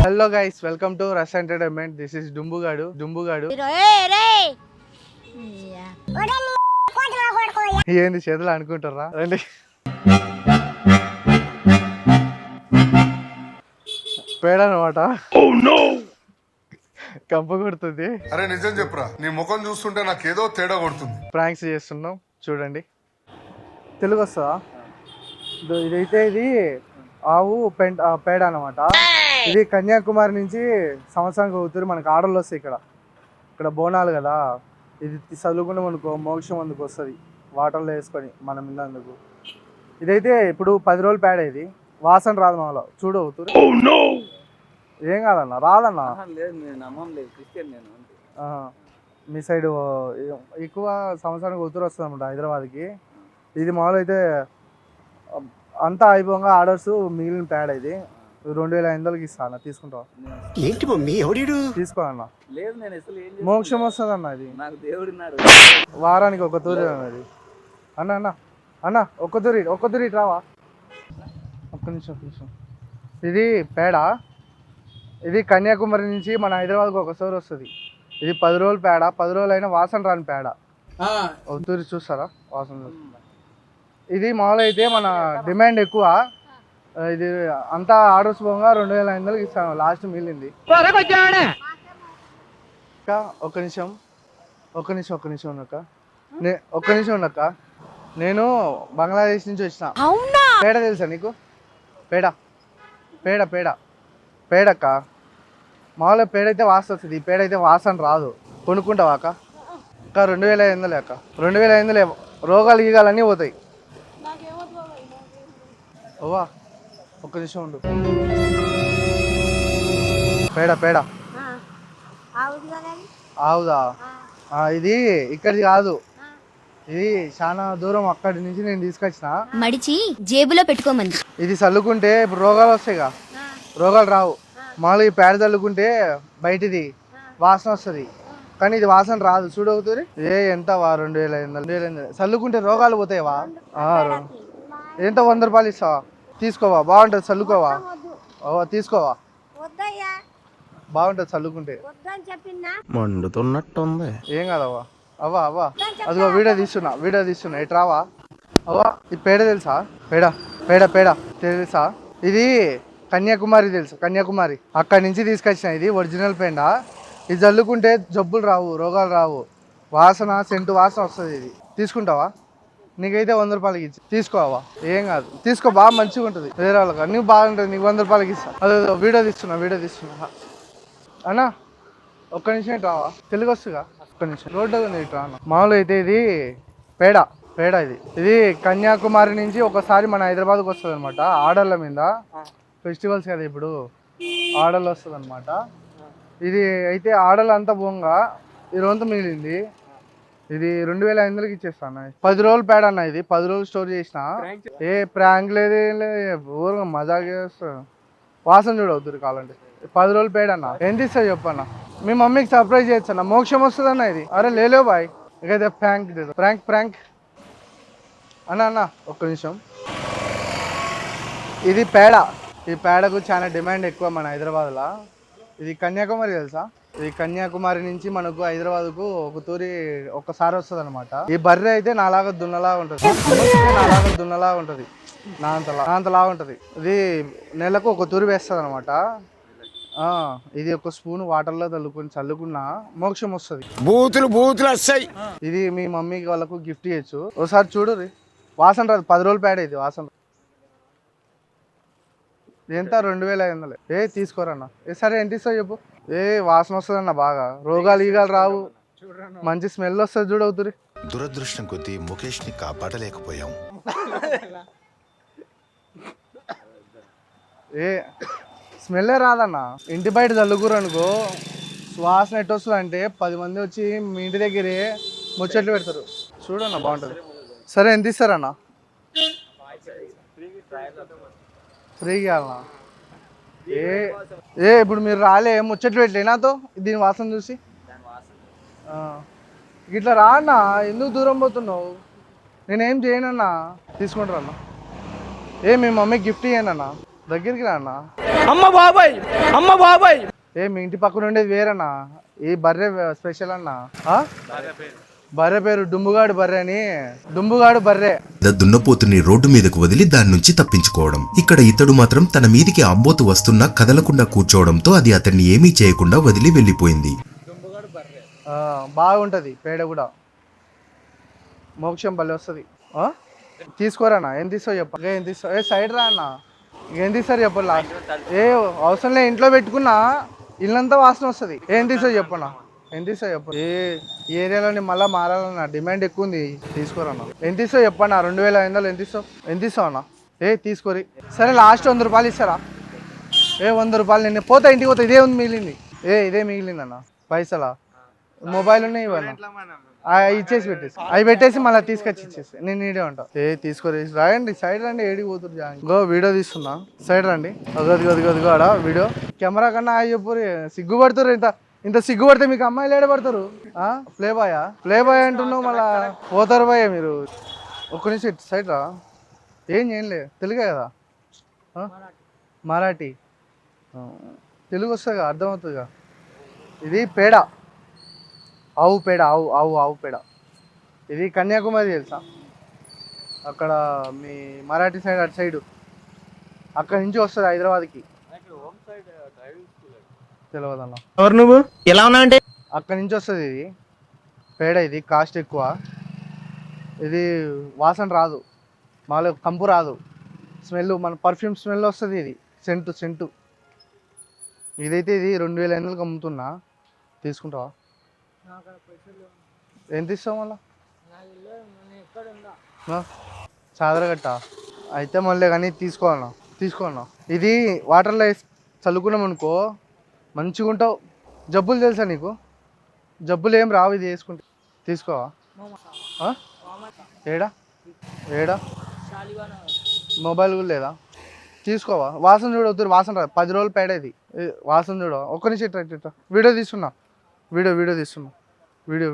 Hello guys, welcome to Rush entertainment. This is డుంబుగాడు. ఏంది చేతులు అనుకుంటారా? రండి. పేడ అనమాట. కంప కొడుతుంది. అరే నిజం చెప్పురా, నీ ముఖం చూస్తుంటే నాకేదో తేడా కొడుతుంది. ప్రాంక్స్ చేస్తున్నాం చూడండి. తెలుగు వస్తుందా? ఇదైతే ఇది ఆవు పేడ అనమాట. ఇది కన్యాకుమారి నుంచి సంవత్సరానికి అవుతుంది. మనకు ఆర్డర్లు వస్తాయి. ఇక్కడ బోనాలు కదా. ఇది చదువుకునే మనకు మోక్షం అందుకు వస్తుంది. వాటర్లో వేసుకొని మనం ఇందుకు. ఇదైతే ఇప్పుడు 10 రోజులు పేడ. ఇది వాసన రాదు మాలో. చూడు అవుతుంది. ఏం కాదన్నా, రాదన్నా. మీ సైడ్ ఎక్కువ సంవత్సరానికి ఉత్తూరు వస్తుంది అనమాట హైదరాబాద్కి. ఇది మామూలు అయితే అంతా అయిపోగా ఆర్డర్స్ మిగిలిన పేడ. ఇది 2500కి ఇస్తాను. తీసుకుంటావా? ఏంటి మమ్మీ ఎవడు తీసుకో అన్న. మోక్షం వస్తుంది అన్న. ఇది నాకు దేవుడు వారానికి ఒక తూరి అన్నది. అన్న అన్న అన్న ఒక్క తూరి రావా? ఒక్క నిమిషం. ఇది పేడ. ఇది కన్యాకుమారి నుంచి మన హైదరాబాద్కి ఒకసారి వస్తుంది. ఇది 10 రోజులు పేడ. 10 రోజులు అయినా వాసన రాని పేడ. ఒక తూరి చూస్తారా వాసన? ఇది మామూలు అయితే మన డిమాండ్ ఎక్కువ. ఇది అంతా ఆర్డర్స్ పోగా 2500కి ఇస్తాను. లాస్ట్ మిగిలింది. ఒక్క నిమిషం ఉన్నక్క. నేను బంగ్లాదేశ్ నుంచి వచ్చిన. పేడ తెలుసా నీకు? పేడక్క. మామూలుగా పేడ అయితే వాసన వస్తుంది. ఈ పేడ అయితే వాసన రాదు. కొనుక్కుంటావా అక్క? 2500 అక్క. 2500 రోగాలు గీగాలన్నీ పోతాయి. ఓవా ఒక్క నిమిషం ఉండు. పేడ ఆవుదా? ఇది ఇక్కడిది కాదు. ఇది చాలా దూరం. అక్కడి నుంచి నేను తీసుకొచ్చిన. మడిచి జేబులో పెట్టుకోమంది. ఇది చల్లుకుంటే ఇప్పుడు రోగాలు వస్తాయిగా. రోగాలు రావు. మామూలుగా ఈ పేడ చల్లుకుంటే బయటిది వాసన వస్తుంది. కానీ ఇది వాసన రాదు. చూడవుతుంది. ఎంత 2500 చల్లుకుంటే రోగాలు పోతాయివా? ఎంత 100 రూపాయలు ఇస్తావా? తీసుకోవా? బాగుంటుంది. చల్లుకోవా? తీసుకోవా? బాగుంటుంది చల్లుకుంటే. మండుతున్నట్టుంది. ఏం కాదవ్వా. అవ్వా అదిగో వీడియో తీస్తున్నా. ఇటు రావా? అవ్వా ఈ పేడ తెలుసా? పేడ తెలుసా? ఇది కన్యాకుమారి తెలుసు. కన్యాకుమారి అక్కడి నుంచి తీసుకొచ్చిన. ఇది ఒరిజినల్ పేడ. ఇది చల్లుకుంటే జబ్బులు రావు, రోగాలు రావు. సెంటు వాసన వస్తుంది. ఇది తీసుకుంటావా? నీకైతే 100 రూపాయలకి ఇచ్చి తీసుకోవా? ఏం కాదు, తీసుకో. బాగా మంచిగా ఉంటుంది. వేరే వాళ్ళకి నీకు బాగుంటుంది. నీకు 100 రూపాయలకి ఇస్తా. అదే వీడియో తీస్తున్నా అన్న. ఒక్క నిమిషం ఇటు రావా? తెలుగు వస్తుగా. ఒక్క నిమిషం. రోడ్డు ఉంది, ఇటు రాను. మామూలు అయితే ఇది పేడ. ఇది కన్యాకుమారి నుంచి ఒకసారి మన హైదరాబాద్కి వస్తుంది అనమాట. ఆర్డర్ల మీద ఫెస్టివల్స్ కదా ఇప్పుడు ఆర్డర్లు వస్తుంది అనమాట. ఇది అయితే ఆర్డర్లు అంతా పోగా 20 మిగిలింది. ఇది 2500కి ఇచ్చేస్తాను. 10 రోజులు పేడ అన్న. ఇది 10 రోజులు స్టోర్ చేసిన. ఏ ప్రాంక్ లేదు, ఊరుగా మజాగా చేస్తాను. వాసన చూడవుతుంది కావాలంటే. 10 రోజులు పేడ అన్న. ఎంత ఇస్తావు చెప్పన్న? మీ మమ్మీకి సర్ప్రైజ్ చేయొచ్చు అన్న. మోక్షం వస్తుంది అన్న. ఇది అరే లేలేవు బాయ్. ఇకైతే ప్రాంక్ అన్న. ఒక్క నిమిషం. ఇది పేడ. ఈ పేడకు చాలా డిమాండ్ ఎక్కువ మన హైదరాబాద్లో. ఇది కన్యాకుమారి తెలుసా? ఇది కన్యాకుమారి నుంచి మనకు హైదరాబాద్కు ఒక తూరి ఒక్కసారి వస్తుంది అనమాట. ఈ బర్రె అయితే నాలాగా దున్నలాగా ఉంటుంది. నా అంతలాగా ఉంటుంది. ఇది నెలకు ఒక తూరి వేస్తుంది అనమాట. ఇది ఒక స్పూన్ వాటర్లో చల్లుకున్నా మోక్షం వస్తుంది. బూతులు వస్తాయి. ఇది మీ మమ్మీకి వాళ్ళకు గిఫ్ట్ ఇవ్వచ్చు. ఒకసారి చూడు. వాసన రాదు. 10 రోజులు పేడ. ఇది వాసన ఎంత? 2500. తీసుకోరన్న. సరే ఎంత ఇస్తావు చెప్పు? వాసన వస్తుంది అన్న. బాగా రోగాలు ఈగాలు రావు. మంచి స్మెల్ వస్తుంది. చూడవుతుంది. దురదృష్టం కొద్దీ ముఖేష్ ని కాపాడలేకపోయాం. స్మెల్లే రాదన్న. ఇంటి బయట చల్లుకూరు అనుకో వాసన ఎట్టు వస్తుంది అంటే 10 మంది వచ్చి మీ ఇంటి దగ్గరే ముచ్చట్లు పెడతారు. చూడన్న బాగుంటుంది. సరే ఎంత ఇస్తారన్న? ఫ్రీగా ఇవ్వాలన్నా? ఇప్పుడు మీరు రాలే ముచ్చట్లు పెట్టలే నాతో దీని వాసన చూసి? ఇట్లా రా అన్న. ఎందుకు దూరం పోతున్నావు? నేనేం చేయనన్నా. తీసుకుంటారా అన్న? మీ మమ్మీకి గిఫ్ట్ ఇయ్యనన్నా. దగ్గరికి రా అన్న. అమ్మ బాబాయ్ ఏ మీ ఇంటి పక్కన ఉండేది వేరన్నా, ఈ బర్రె స్పెషల్ అన్న. బర్రె పేరు డుంబుగాడు బర్రె అని. డుంబుగాడు బర్రె. దున్నపోతుని రోడ్డు మీదకు వదిలి దాని నుంచి తప్పించుకోవడం. ఇక్కడ ఇతడు మాత్రం తన మీదికి అంబోతు వస్తున్నా కదలకుండా కూర్చోవడంతో అది అతన్ని ఏమీ చేయకుండా వదిలి వెళ్లిపోయింది. బాగుంటది పేడ కూడా, మోక్షం భలే వస్తుంది. తీసుకోరానా, ఏం తీస్తావు చెప్ప. ఏం తీస్తావు? ఏ సైడ్ రా అన్న, ఏం తీస్తారు చెప్ప. లాస్ట్ ఏ అవసరం లే, ఇంట్లో పెట్టుకున్నా ఇల్లంతా వాసన వస్తుంది. ఏం తీస్తావు చెప్పన్నా, ఏం తీస్తావు చెప్ప. ఏ ఏరియాలోని మళ్ళీ మారాలన్నా, డిమాండ్ ఎక్కువ ఉంది. తీసుకోరన్నా, ఏం తీస్తావు చెప్పన్నా. 2500 ఎంత తీస్తావు? ఎంత తీస్తావు అన్న? ఏ తీసుకోరి. సరే లాస్ట్ 100 రూపాయలు ఇస్తారా? ఏ 100 రూపాయలు నేను పోతా, ఇంటికి పోతా. ఇదే ఉంది మిగిలింది. ఇదే మిగిలిందన్న పైసలా. మొబైల్ ఉన్నాయి ఇవన్నీ, ఇచ్చేసి పెట్టేసి అవి పెట్టేసి మళ్ళీ తీసుకొచ్చి ఇచ్చేసి నేను నీడే ఉంటా. తీసుకోరి. రాయండి, సైడ్ రండి. ఏడికి పోతురు గో. వీడియో తీస్తున్నా, సైడ్ రండి. అదిగో ఆడ వీడియో. కెమెరా కన్నా చెప్పురు. సిగ్గుపడుతురు. ఇంత సిగ్గుపడితే మీకు అమ్మాయిలు ఏడబడతారు. ప్లే బాయ్ అంటున్నావు మళ్ళా. పోతారు బాయ్ మీరు. ఒక్క నిమిషం సైడ్ రా. ఏం చేయలే, తెలుగే కదా. మరాఠీ తెలుగు వస్తుంది, అర్థమవుతుందిగా. ఇది పేడ, ఆవు పేడ. ఆవు పేడ. ఇది కన్యాకుమారి తెలుసా? అక్కడ మీ మరాఠీ సైడ్, అటు సైడు అక్కడ నుంచి వస్తుంది హైదరాబాద్కి. తెలియదన్న. ఎవరు నువ్వు? ఎలా ఉన్నావంటే అక్కడ నుంచి వస్తుంది ఇది పేడ. ఇది కాస్ట్ ఎక్కువ. ఇది వాసన రాదు, మాలో కంపు రాదు, స్మెల్ మన పర్ఫ్యూమ్ స్మెల్ వస్తుంది. ఇది సెంటు. ఇదైతే ఇది 2500 అమ్ముతున్నా. తీసుకుంటావా? ఎంత ఇస్తావు మళ్ళా? చాదరగట్ట అయితే మళ్ళీ కానీ తీసుకోవాలన్నా. ఇది వాటర్లో వేసి చల్లుకున్నాం అనుకో మంచిగా ఉంటావు. జబ్బులు తెలుసా నీకు? జబ్బులు ఏం రావు ఇది వేసుకుంటే. తీసుకోవా? ఏడా మొబైల్ కూడా లేదా? తీసుకోవా? వాసన చూడవద్దు, వాసన రాదు. 10 రోజులు పేడేది వాసన చూడ. ఒక్క నిమిషం ఇట్లా వీడియో తీస్తున్నా. వీడియో తీస్తున్నా. వీడియో